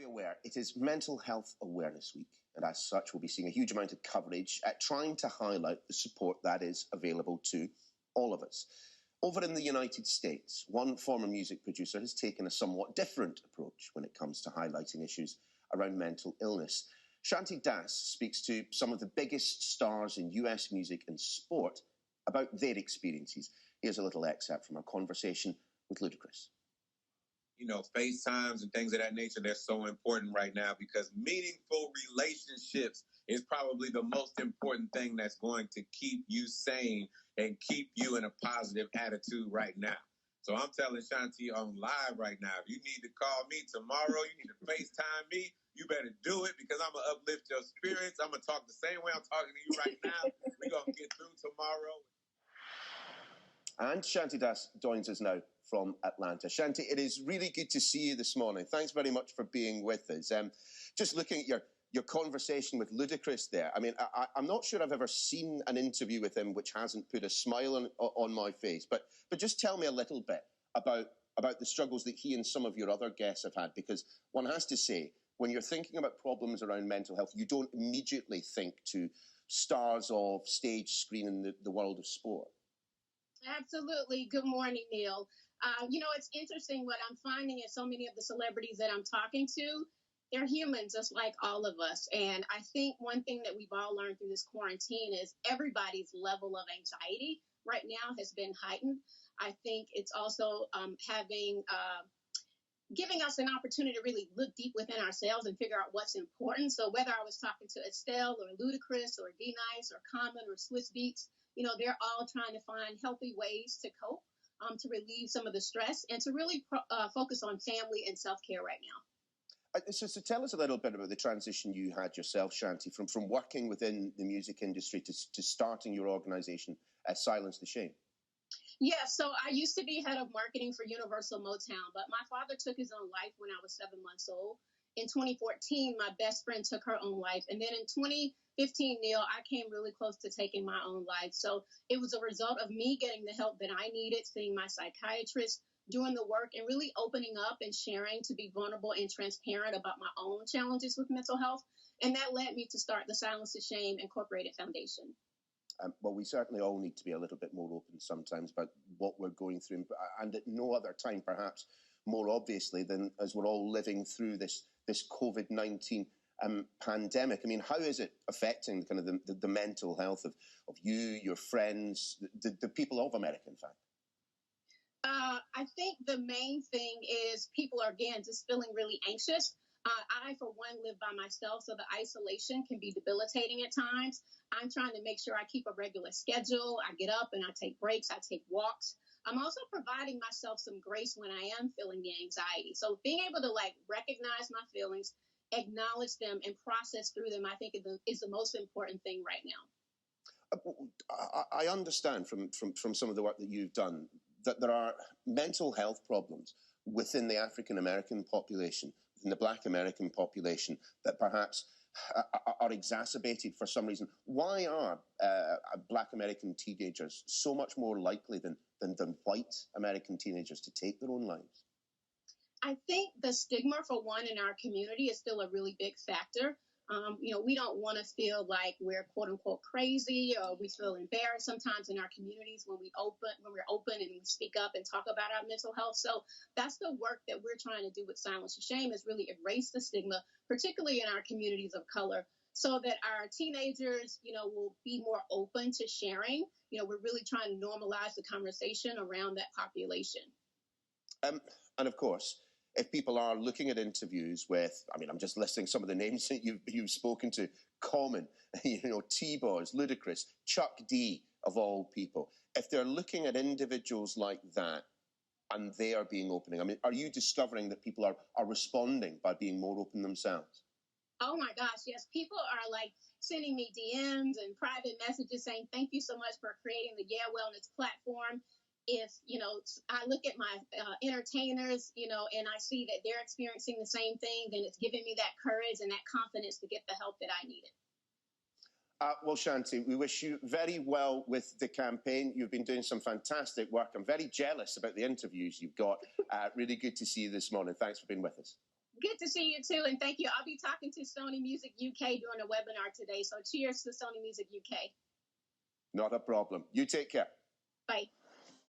aware, it is Mental Health Awareness Week, and as such, we'll be seeing a huge amount of coverage at trying to highlight the support that is available to all of us. Over in the United States, one former music producer has taken a somewhat different approach when it comes to highlighting issues around mental illness. Shanti speaks to some of the biggest stars in US music and sport about their experiences. Here's a little excerpt from our conversation with Ludacris. You know, FaceTimes and things of that nature, they're so important right now because meaningful relationships is probably the most important thing that's going to keep you sane and keep you in a positive attitude right now. So I'm telling Shanti on live right now, if you need to call me tomorrow, you need to FaceTime me, you better do it because I'm going to uplift your spirits. I'm going to talk the same way I'm talking to you right now. We're going to get through tomorrow. And Shanti joins us now from Atlanta. Shanti, it is really good to see you this morning. Thanks very much for being with us. Just looking at your conversation with Ludacris there, I mean, I'm not sure I've ever seen an interview with him which hasn't put a smile on my face. But just tell me a little bit about the struggles that he and some of your other guests have had, because one has to say, when you're thinking about problems around mental health, you don't immediately think to stars of stage, screen, and the world of sport. Absolutely. Good morning, Neil. You know, it's interesting what I'm finding is so many of the celebrities that I'm talking to, they're humans just like all of us. And I think one thing that we've all learned through this quarantine is everybody's level of anxiety right now has been heightened. I think it's also giving us an opportunity to really look deep within ourselves and figure out what's important. So whether I was talking to Estelle or Ludacris or D-Nice or Common or Swiss Beats, you know, they're all trying to find healthy ways to cope, to relieve some of the stress and to really focus on family and self-care right now. So tell us a little bit about the transition you had yourself, Shanti, from working within the music industry to starting your organization, Silence the Shame. Yeah, so I used to be head of marketing for Universal Motown, but my father took his own life when I was 7 months old. In 2014, my best friend took her own life. And then in 2015, Neil, I came really close to taking my own life. So it was a result of me getting the help that I needed, seeing my psychiatrist, doing the work, and really opening up and sharing to be vulnerable and transparent about my own challenges with mental health. And that led me to start the Silence the Shame Incorporated Foundation. Well, we certainly all need to be a little bit more open sometimes about what we're going through, and at no other time, perhaps, more obviously than as we're all living through this COVID-19 pandemic. I mean, how is it affecting kind of the mental health of you, your friends, the people of America, in fact? I think the main thing is people are, again, just feeling really anxious. I, for one, live by myself, so the isolation can be debilitating at times. I'm trying to make sure I keep a regular schedule. I get up and I take breaks. I take walks. I'm also providing myself some grace when I am feeling the anxiety. So being able to recognize my feelings, acknowledge them, and process through them, I think is the most important thing right now. I understand from some of the work that you've done that there are mental health problems within the African American population, within the Black American population, that perhaps are exacerbated for some reason. Why are Black American teenagers so much more likely than white American teenagers to take their own lives? I think the stigma, for one, in our community is still a really big factor. You know, we don't want to feel like we're quote unquote crazy, or we feel embarrassed sometimes in our communities when we're open and we speak up and talk about our mental health. So that's the work that we're trying to do with Silence the Shame, is really erase the stigma, particularly in our communities of color, so that our teenagers, you know, will be more open to sharing. You know, we're really trying to normalize the conversation around that population. And of course, if people are looking at interviews with, I mean, I'm just listing some of the names that you've spoken to, Common, you know, T-Boz, Ludacris, Chuck D, of all people. If they're looking at individuals like that and they are being opening, I mean, are you discovering that people are responding by being more open themselves? Oh my gosh, yes. People are sending me DMs and private messages saying, thank you so much for creating the Yeah Wellness platform. If, you know, I look at my entertainers, you know, and I see that they're experiencing the same thing, then it's giving me that courage and that confidence to get the help that I needed. Well, Shanti, we wish you very well with the campaign. You've been doing some fantastic work. I'm very jealous about the interviews you've got. Really good to see you this morning. Thanks for being with us. Good to see you too, and thank you. I'll be talking to Sony Music UK during a webinar today. So cheers to Sony Music UK. Not a problem. You take care.